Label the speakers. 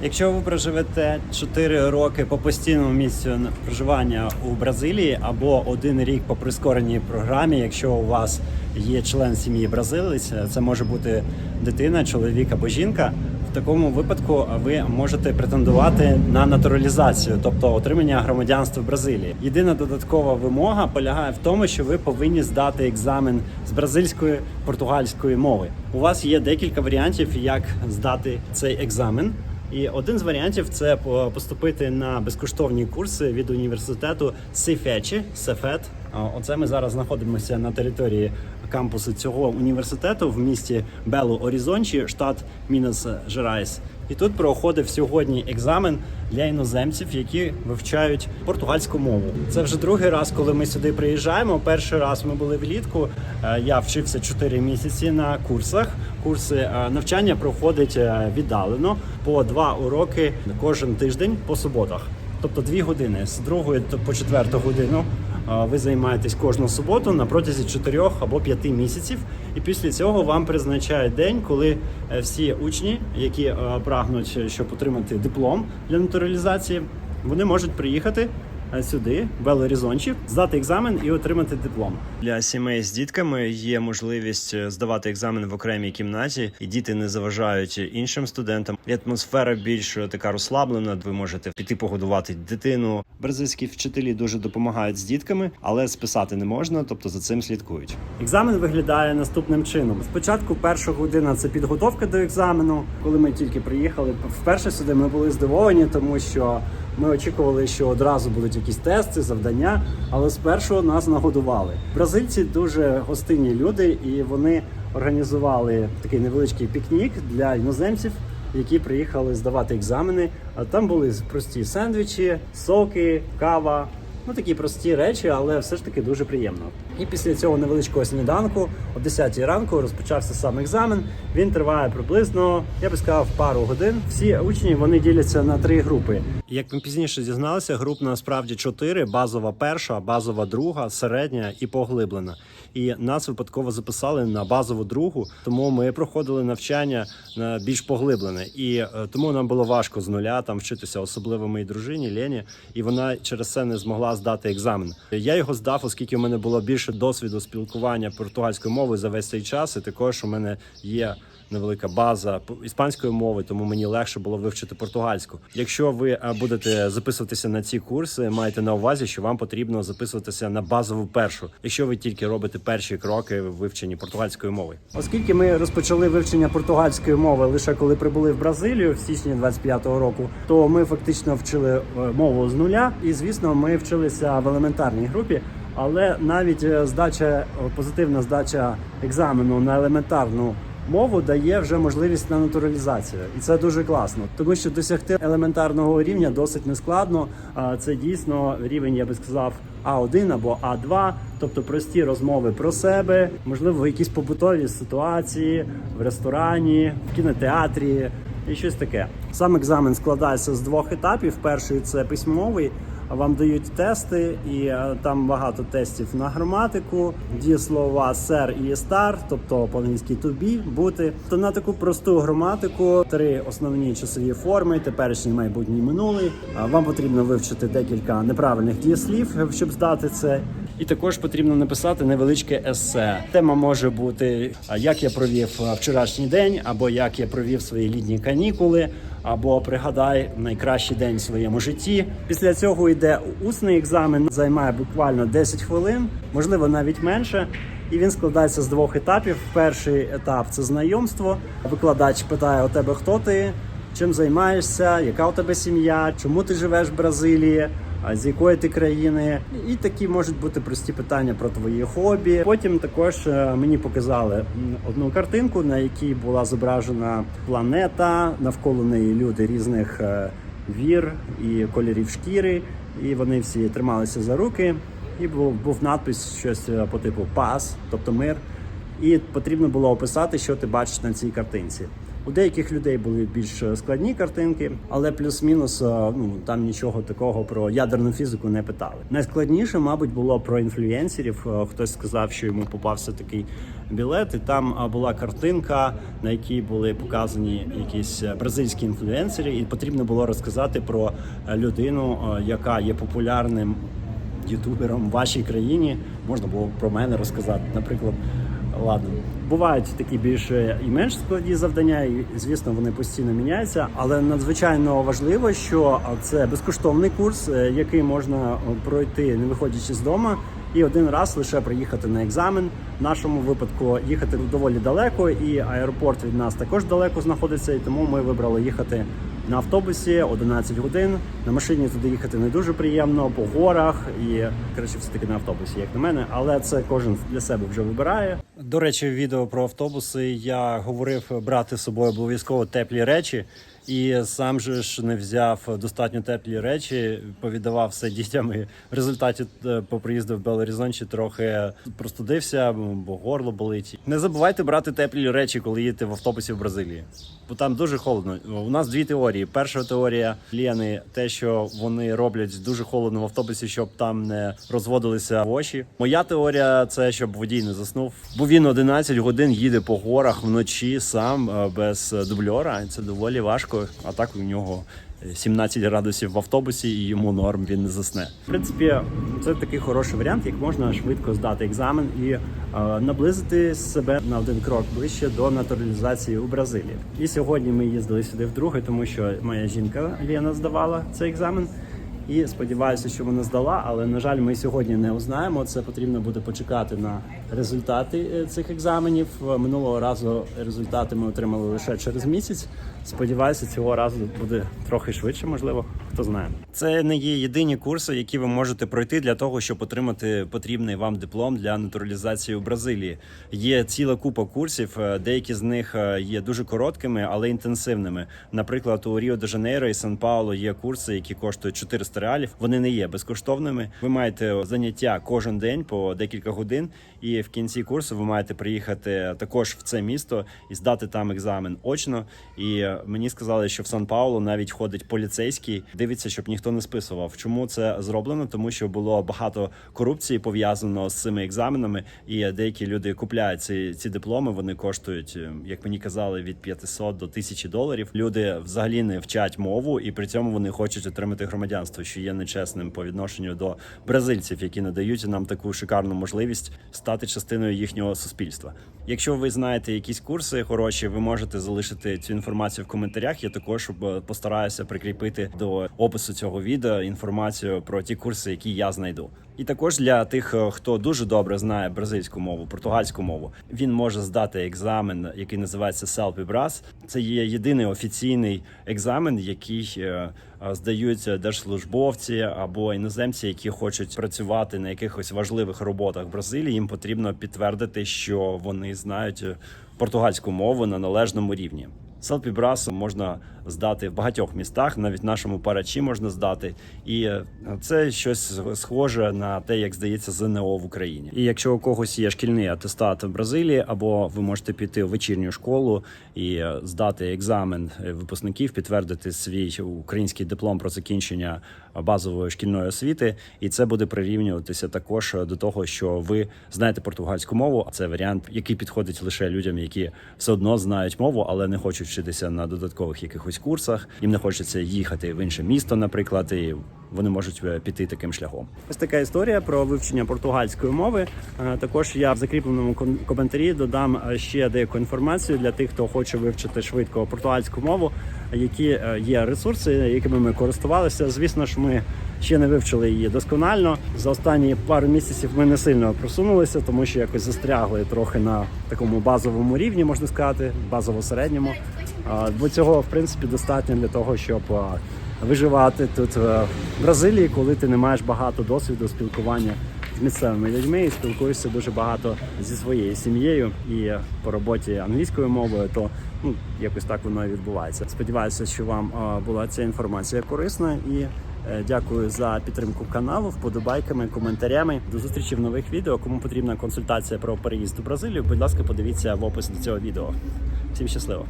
Speaker 1: Якщо ви проживете 4 роки по постійному місцю проживання у Бразилії або 1 рік по прискореній програмі, якщо у вас є член сім'ї бразилець, це може бути дитина, чоловік або жінка, в такому випадку ви можете претендувати на натуралізацію, тобто отримання громадянства Бразилії. Єдина додаткова вимога полягає в тому, що ви повинні здати екзамен з бразильської, португальської мови. У вас є декілька варіантів, як здати цей екзамен. І один з варіантів – це поступити на безкоштовні курси від університету Cefet. Оце ми зараз знаходимося на території кампусу цього університету в місті Белу-Орізонті, штат Мінас-Жерайс. І тут проходив сьогодні екзамен для іноземців, які вивчають португальську мову. Це вже другий раз, коли ми сюди приїжджаємо. Перший раз ми були влітку. Я вчився 4 місяці на курсах. Курси навчання проходять віддалено по 2 уроки кожен тиждень по суботах. Тобто 2 години з 2 по 4 годину ви займаєтесь кожну суботу на протязі 4 або 5 місяців. І після цього вам призначають день, коли всі учні, які прагнуть, щоб отримати диплом для натуралізації, вони можуть приїхати сюди, в Белу-Орізонті, здати екзамен і отримати диплом. Для сімей з дітками є можливість здавати екзамен в окремій кімнаті, і діти не заважають іншим студентам. І атмосфера більш така розслаблена, ви можете піти погодувати дитину. Бразильські вчителі дуже допомагають з дітками, але списати не можна, тобто за цим слідкують. Екзамен виглядає наступним чином. Спочатку перша година – це підготовка до екзамену. Коли ми тільки приїхали вперше сюди, ми були здивовані, тому що ми очікували, що одразу будуть якісь тести, завдання, але спершу нас нагодували. Бразильці дуже гостинні люди, і вони організували такий невеличкий пікнік для іноземців, які приїхали здавати екзамени. Там були прості сендвічі, соки, кава. Такі прості речі, але все ж таки дуже приємно. І після цього невеличкого сніданку о 10 ранку розпочався сам екзамен. Він триває приблизно, я би сказав, пару годин. Всі учні, вони діляться на 3 групи. Як ми пізніше дізналися, груп насправді 4. Базова перша, базова друга, середня і поглиблена. І нас випадково записали на базову другу, тому ми проходили навчання на більш поглиблене. І тому нам було важко з нуля там вчитися, особливо моїй дружині Лені, і вона через це не змогла здати екзамен. Я його здав, оскільки у мене було більше досвіду спілкування португальською мовою за весь цей час, і також у мене є невелика база іспанської мови, тому мені легше було вивчити португальську. Якщо ви будете записуватися на ці курси, майте на увазі, що вам потрібно записуватися на базову першу, якщо ви тільки робите перші кроки в вивченні португальської мови. Оскільки ми розпочали вивчення португальської мови лише коли прибули в Бразилію в січні 25-го року, то ми фактично вчили мову з нуля, і, звісно, ми вчилися в елементарній групі. Але навіть позитивна здача екзамену на елементарну мову дає вже можливість на натуралізацію. І це дуже класно, тому що досягти елементарного рівня досить нескладно. Це дійсно рівень, я би сказав, А1 або А2, тобто прості розмови про себе, можливо, якісь побутові ситуації в ресторані, в кінотеатрі і щось таке. Сам екзамен складається з 2 етапів. Перший – це письмовий. Вам дають тести, і там багато тестів на граматику, дієслова «сер» і «естар», тобто по-англійськи «to be» – «бути». То на таку просту граматику 3 основні часові форми – теперішній, майбутній, минулий. Вам потрібно вивчити декілька неправильних дієслів, щоб здати це. І також потрібно написати невеличке есе. Тема може бути «Як я провів вчорашній день», або «Як я провів свої літні канікули», або «Пригадай найкращий день в своєму житті». Після цього йде усний екзамен, займає буквально 10 хвилин, можливо навіть менше. І він складається з 2 етапів. Перший етап – це знайомство. Викладач питає у тебе, хто ти, чим займаєшся, яка у тебе сім'я, чому ти живеш в Бразилії, з якої ти країни. І такі можуть бути прості питання про твої хобі. Потім також мені показали одну картинку, на якій була зображена планета, навколо неї люди різних вір і кольорів шкіри. І вони всі трималися за руки. І був надпис щось по типу «Пас», тобто «Мир». І потрібно було описати, що ти бачиш на цій картинці. У деяких людей були більш складні картинки, але плюс-мінус там нічого такого про ядерну фізику не питали. Найскладніше, мабуть, було про інфлюенсерів. Хтось сказав, що йому попався такий білет, і там була картинка, на якій були показані якісь бразильські інфлюенсери, і потрібно було розказати про людину, яка є популярним ютубером в вашій країні. Можна було про мене розказати, наприклад. Ладно, бувають такі більш і менш складні завдання, і, звісно, вони постійно міняються, але надзвичайно важливо, що це безкоштовний курс, який можна пройти, не виходячи з дому, і один раз лише приїхати на екзамен. В нашому випадку їхати доволі далеко, і аеропорт від нас також далеко знаходиться, і тому ми вибрали їхати на автобусі 11 годин. На машині туди їхати не дуже приємно, по горах і, коротше, все-таки на автобусі, як на мене. Але це кожен для себе вже вибирає. До речі, в відео про автобуси я говорив брати з собою обов'язково теплі речі. І сам же ж не взяв достатньо теплі речі, повіддавав все дітям. І в результаті по приїзду в Белий Горизонт трохи простудився, бо горло болить. Не забувайте брати теплі речі, коли їдете в автобусі в Бразилії. Бо там дуже холодно. У нас дві теорії. Перша теорія Лєни – те, що вони роблять дуже холодно в автобусі, щоб там не розводилися очі. Моя теорія – це, щоб водій не заснув. Бо він 11 годин їде по горах вночі сам, без дубльора. Це доволі важко. А так у нього 17 градусів в автобусі і йому норм, він не засне. В принципі, це такий хороший варіант, як можна швидко здати екзамен і наблизити себе на один крок ближче до натуралізації у Бразилії. І сьогодні ми їздили сюди вдруге, тому що моя жінка Лена здавала цей екзамен. І сподіваюся, що вона здала, але, на жаль, ми сьогодні не узнаємо. Це потрібно буде почекати на результати цих екзаменів. Минулого разу результати ми отримали лише через місяць. Сподіваюся, цього разу буде трохи швидше, можливо, хто знає. Це не є єдині курси, які ви можете пройти для того, щоб отримати потрібний вам диплом для натуралізації у Бразилії. Є ціла купа курсів, деякі з них є дуже короткими, але інтенсивними. Наприклад, у Ріо-де-Жанейро і Сан-Паулу є курси, які коштують 400 реалів. Вони не є безкоштовними. Ви маєте заняття кожен день по декілька годин, і в кінці курсу ви маєте приїхати також в це місто і здати там екзамен очно. І мені сказали, що в Сан-Паулу навіть ходить поліцейський, дивиться, щоб ніхто не списував. Чому це зроблено? Тому що було багато корупції пов'язано з цими екзаменами, і деякі люди купляють ці дипломи, вони коштують, як мені казали, від 500 до 1000 доларів. Люди взагалі не вчать мову, і при цьому вони хочуть отримати громадянство, що є нечесним по відношенню до бразильців, які надають нам таку шикарну можливість стати частиною їхнього суспільства. Якщо ви знаєте якісь курси хороші, ви можете залишити цю інформацію в коментарях. Я також постараюся прикріпити до опису цього відео інформацію про ті курси, які я знайду. І також для тих, хто дуже добре знає бразильську мову, португальську мову, він може здати екзамен, який називається CELPE-BRAS. Це є єдиний офіційний екзамен, який здають держслужбовці або іноземці, які хочуть працювати на якихось важливих роботах в Бразилії. Їм потрібно підтвердити, що вони знають португальську мову на належному рівні. CELPE-BRAS можна здати в багатьох містах, навіть в нашому Парачі можна здати. І це щось схоже на те, як здається ЗНО в Україні. І якщо у когось є шкільний атестат в Бразилії, або ви можете піти у вечірню школу і здати екзамен випускників, підтвердити свій український диплом про закінчення базової шкільної освіти, і це буде прирівнюватися також до того, що ви знаєте португальську мову. Це варіант, який підходить лише людям, які все одно знають мову, але не хочуть вчитися на додаткових якихось курсах. Їм не хочеться їхати в інше місто, наприклад, і вони можуть піти таким шляхом. Ось така історія про вивчення португальської мови. Також я в закріпленому коментарі додам ще деяку інформацію для тих, хто хоче вивчити швидко португальську мову, які є ресурси, якими ми користувалися. Звісно ж, ми ще не вивчили її досконально. За останні пару місяців ми не сильно просунулися, тому що якось застрягли трохи на такому базовому рівні, можна сказати, базово-середньому. Бо цього, в принципі, достатньо для того, щоб виживати тут в Бразилії, коли ти не маєш багато досвіду спілкування з місцевими людьми і спілкуєшся дуже багато зі своєю сім'єю і по роботі англійською мовою, то якось так воно і відбувається. Сподіваюся, що вам була ця інформація корисна, і дякую за підтримку каналу, вподобайками, коментарями. До зустрічі в нових відео. Кому потрібна консультація про переїзд у Бразилію, будь ласка, подивіться в опис до цього відео. Всім щасливо!